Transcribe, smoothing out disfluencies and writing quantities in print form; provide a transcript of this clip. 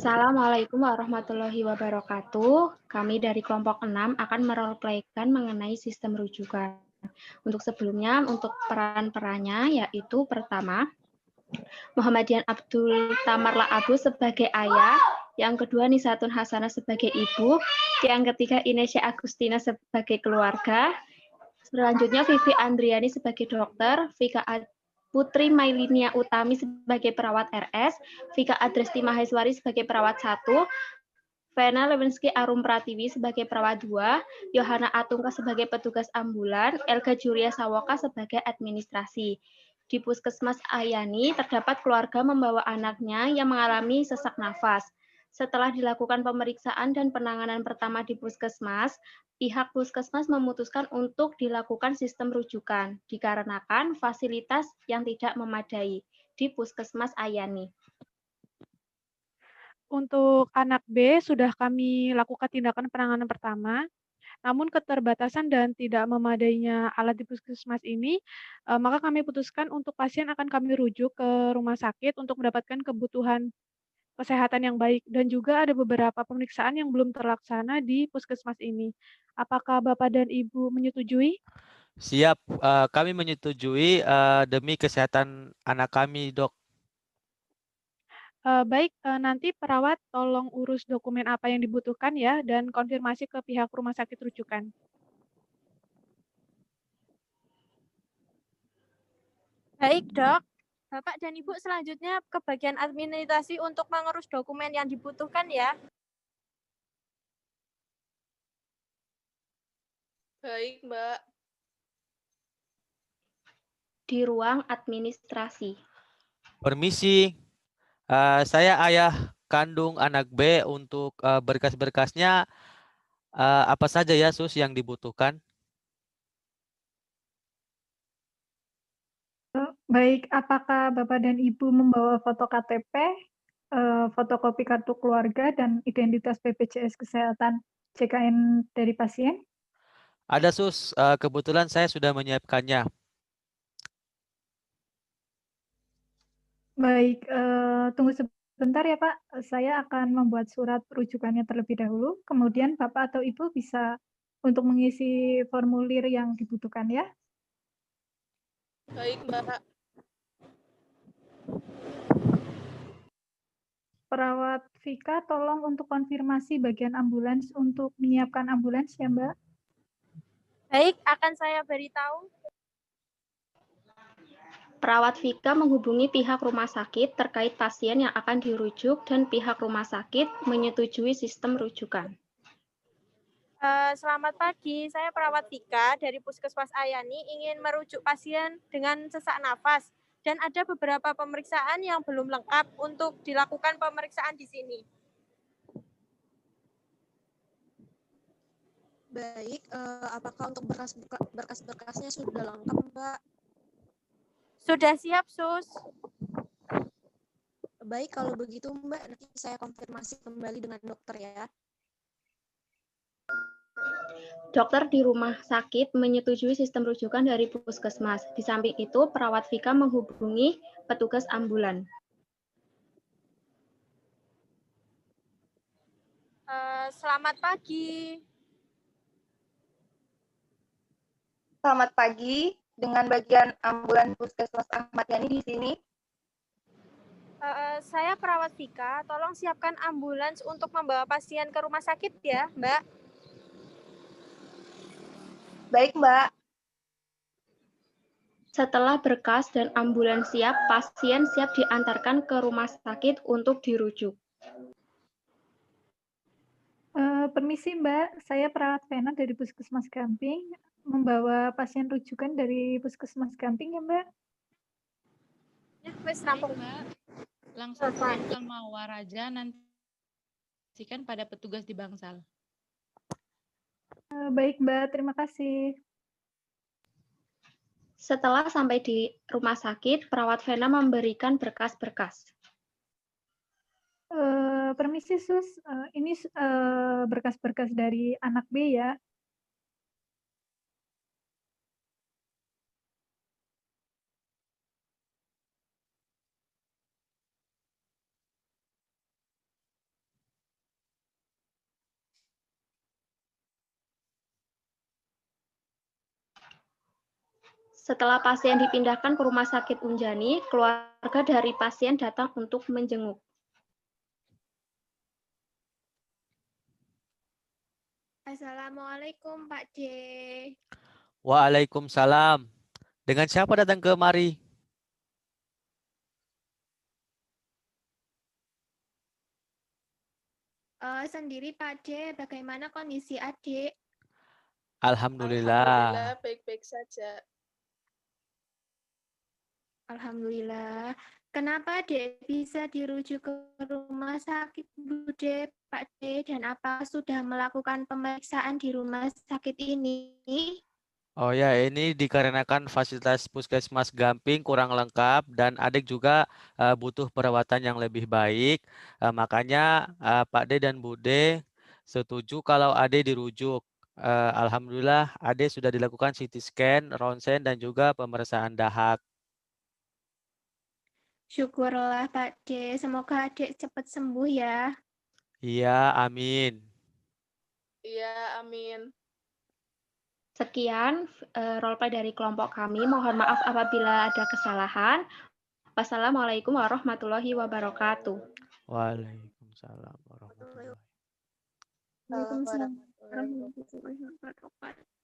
Assalamualaikum warahmatullahi wabarakatuh. Kami dari kelompok 6 akan meroleplaykan mengenai sistem rujukan. Untuk sebelumnya, untuk peran-perannya yaitu pertama, Muhammadian Abdul Tamarla Abu sebagai ayah, yang kedua Nisatun Hasanah sebagai ibu, yang ketiga Inesya Agustina sebagai keluarga, selanjutnya Vivi Andriani sebagai dokter, Vika Putri Mailinia Utami sebagai perawat RS, Vika Adresti Maheswari sebagai perawat 1, Vena Lewinsky Arum Pratiwi sebagai perawat 2, Yohana Atungka sebagai petugas ambulan, Elga Julia Sawoka sebagai administrasi. Di Puskesmas Ayani terdapat keluarga membawa anaknya yang mengalami sesak nafas. Setelah dilakukan pemeriksaan dan penanganan pertama di Puskesmas, pihak Puskesmas memutuskan untuk dilakukan sistem rujukan, dikarenakan fasilitas yang tidak memadai di Puskesmas Ayani. Untuk anak B sudah kami lakukan tindakan penanganan pertama, namun keterbatasan dan tidak memadainya alat di puskesmas ini, maka kami putuskan untuk pasien akan kami rujuk ke rumah sakit untuk mendapatkan kebutuhan kesehatan yang baik dan juga ada beberapa pemeriksaan yang belum terlaksana di puskesmas ini. Apakah Bapak dan Ibu menyetujui? Siap, kami menyetujui demi kesehatan anak kami, Dok. Baik, nanti perawat tolong urus dokumen apa yang dibutuhkan ya dan konfirmasi ke pihak rumah sakit rujukan. Baik, Dok. Bapak dan Ibu selanjutnya ke bagian administrasi untuk mengurus dokumen yang dibutuhkan ya. Baik, Mbak. Di ruang administrasi. Permisi, saya ayah kandung anak B. Untuk berkas-berkasnya apa saja ya, Sus, yang dibutuhkan? Baik, apakah Bapak dan Ibu membawa foto KTP, fotokopi kartu keluarga, dan identitas BPJS Kesehatan JKN dari pasien? Ada, Sus. Kebetulan saya sudah menyiapkannya. Baik, tunggu sebentar ya Pak. Saya akan membuat surat rujukannya terlebih dahulu, kemudian Bapak atau Ibu bisa untuk mengisi formulir yang dibutuhkan ya. Baik, Mbak. Perawat Vika, tolong untuk konfirmasi bagian ambulans untuk menyiapkan ambulans ya Mbak. Baik, akan saya beritahu. Perawat Vika menghubungi pihak rumah sakit terkait pasien yang akan dirujuk dan pihak rumah sakit menyetujui sistem rujukan. Selamat pagi, saya perawat Vika dari Puskesmas Ayani ingin merujuk pasien dengan sesak nafas dan ada beberapa pemeriksaan yang belum lengkap untuk dilakukan pemeriksaan di sini. Baik, apakah untuk berkas-berkasnya sudah lengkap, Mbak? Sudah siap, Sus. Baik, kalau begitu Mbak, nanti saya konfirmasi kembali dengan dokter ya. Dokter di rumah sakit menyetujui sistem rujukan dari puskesmas. Di samping itu, perawat Vika menghubungi petugas ambulan. Selamat pagi. Selamat pagi, dengan bagian ambulan Puskesmas Ahmad Yani di sini. Saya perawat Vika, tolong siapkan ambulans untuk membawa pasien ke rumah sakit ya, Mbak. Baik, Mbak. Setelah berkas dan ambulans siap, pasien siap diantarkan ke rumah sakit untuk dirujuk. Permisi Mbak, saya perawat Vena dari Puskesmas Gamping, membawa pasien rujukan dari Puskesmas Gamping ya Mbak. Ya, wes rampung. Mbak, langsung ke Mawar aja, nanti kan pada petugas di Bangsal. Baik Mbak, terima kasih. Setelah sampai di rumah sakit, perawat Vena memberikan berkas-berkas. Permisi Sus, ini berkas-berkas dari anak B ya. Setelah pasien dipindahkan ke rumah sakit Unjani, keluarga dari pasien datang untuk menjenguk. Assalamualaikum Pak D. Waalaikumsalam. Dengan siapa datang kemari? Sendiri Pak D, bagaimana kondisi adik? Alhamdulillah. Alhamdulillah baik-baik saja. Alhamdulillah. Kenapa Dek bisa dirujuk ke rumah sakit Bude Pak D, dan apa sudah melakukan pemeriksaan di rumah sakit ini? Oh ya, ini dikarenakan fasilitas puskesmas Gamping kurang lengkap dan adik juga butuh perawatan yang lebih baik. Makanya Pak D dan Bude setuju kalau adik dirujuk. Alhamdulillah adik sudah dilakukan CT scan, ronsen dan juga pemeriksaan dahak. Syukurlah Pak D, semoga adik cepat sembuh ya. Iya, amin. Iya, amin. Sekian roleplay dari kelompok kami. Mohon maaf apabila ada kesalahan. Wassalamualaikum warahmatullahi wabarakatuh. Waalaikumsalam warahmatullahi wabarakatuh. Waalaikumsalam warahmatullahi wabarakatuh.